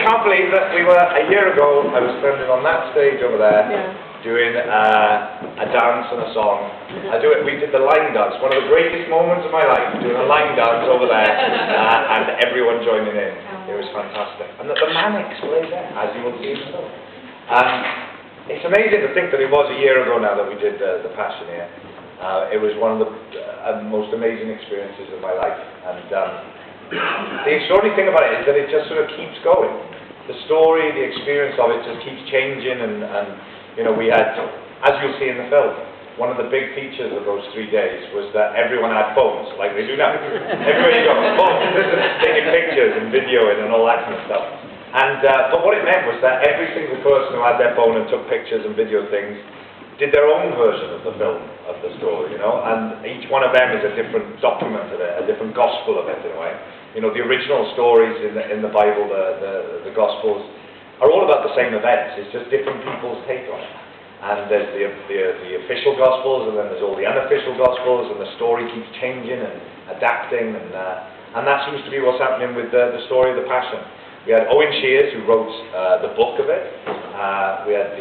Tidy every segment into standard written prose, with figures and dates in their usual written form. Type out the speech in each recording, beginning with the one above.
can't believe that we were, a year ago, I was standing on that stage over there, doing a dance and a song. We did the line dance, one of the greatest moments of my life, doing a line dance over there, and everyone joining in. It was fantastic. And the Manics played there, as you will see. It's amazing to think that it was a year ago now that we did the Passion here. It was one of the most amazing experiences of my life. And the extraordinary thing about it is that it just sort of keeps going. The story, the experience of it just keeps changing, and you know, we had, as you'll see in the film, one of the big features of those 3 days was that everyone had phones, like they do now. Everybody got phones, taking pictures and videoing and all that kind of stuff. And but what it meant was that every single person who had their phone and took pictures and video things did their own version of the film, of the story, you know, and each one of them is a different document of it, a different gospel of it in a way. You know, the original stories in the Bible, the Gospels, are all about the same events. It's just different people's take on it. And there's the official Gospels, and then there's all the unofficial Gospels, and the story keeps changing and adapting, and that seems to be what's happening with the story of the Passion. We had Owen Shears, who wrote the book of it. We had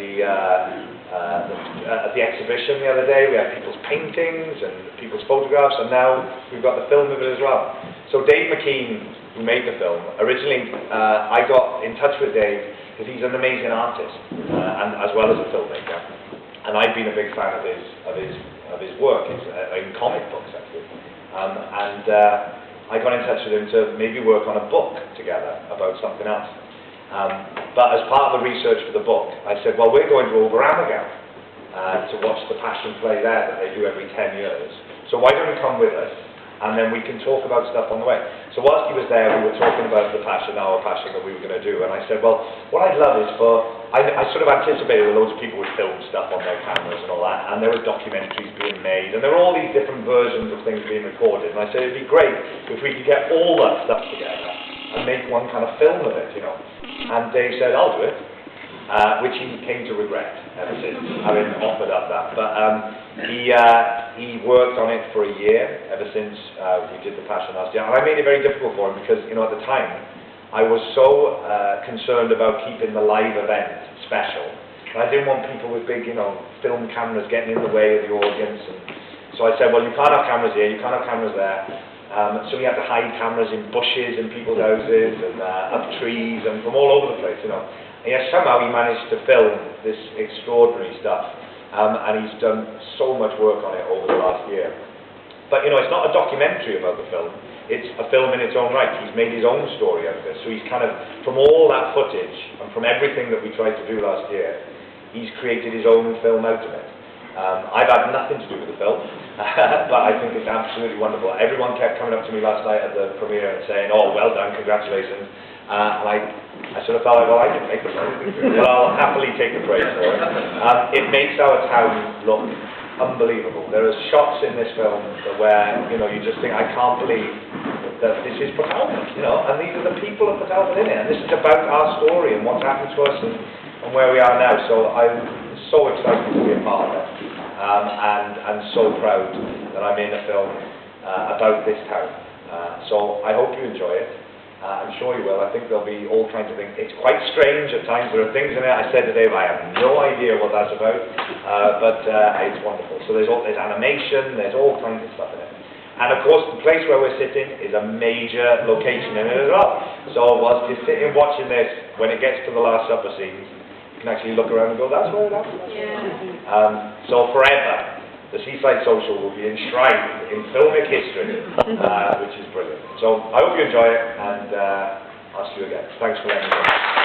at the exhibition the other day, we had people's paintings and people's photographs, and now we've got the film of it as well. So Dave McKean, who made the film, originally I got in touch with Dave because he's an amazing artist and as well as a filmmaker, and I've been a big fan of his work. It's in comic books actually, and I got in touch with him to maybe work on a book together about something else. But as part of the research for the book, I said, well, we're going to Overammergau to watch the Passion play there that they do every 10 years. So why don't you come with us, and then we can talk about stuff on the way. So whilst he was there, we were talking about the Passion, our Passion that we were going to do, and I said, well, what I'd love is I sort of anticipated that loads of people would film stuff on their cameras and all that, and there were documentaries being made, and there were all these different versions of things being recorded, and I said, it'd be great if we could get all that stuff together and make one kind of film of it, you know. And Dave said, I'll do it, which he came to regret ever since, having offered up that. But he worked on it for a year, ever since we did the Passion last year. And I made it very difficult for him because, you know, at the time, I was so concerned about keeping the live event special. And I didn't want people with big, you know, film cameras getting in the way of the audience. And so I said, well, you can't have cameras here, you can't have cameras there. So we had to hide cameras in bushes in people's houses and up trees and from all over the place, you know. And yet somehow he managed to film this extraordinary stuff, and he's done so much work on it over the last year. But you know, it's not a documentary about the film, it's a film in its own right. He's made his own story out of it, so he's kind of, from all that footage and from everything that we tried to do last year, he's created his own film out of it. I've had nothing to do with the film, but I think it's absolutely wonderful. Everyone kept coming up to me last night at the premiere and saying, oh, well done, congratulations. And I sort of felt like, well, I didn't take the praise, but I'll happily take the praise for it. It makes our town look unbelievable. There are shots in this film where, you know, you just think, I can't believe that this is Port Talbot, you know, and these are the people of Port Talbot in it, and this is about our story and what's happened to us and where we are now. So I'm so excited to be a part of it, and so proud that I'm in a film about this town. So I hope you enjoy it. I'm sure you will. I think there'll be all kinds of things. It's quite strange at times. There are things in it I said to Dave, I have no idea what that's about, but it's wonderful. So there's animation, there's all kinds of stuff in it. And of course, the place where we're sitting is a major location in it as well. So whilst you're sitting watching this, when it gets to the Last Supper scenes, you can actually look around and go, that's where it happened. Yeah. So forever, the Seaside Social will be enshrined in filmic history, which is brilliant. So I hope you enjoy it, and I'll see you again. Thanks for letting me know.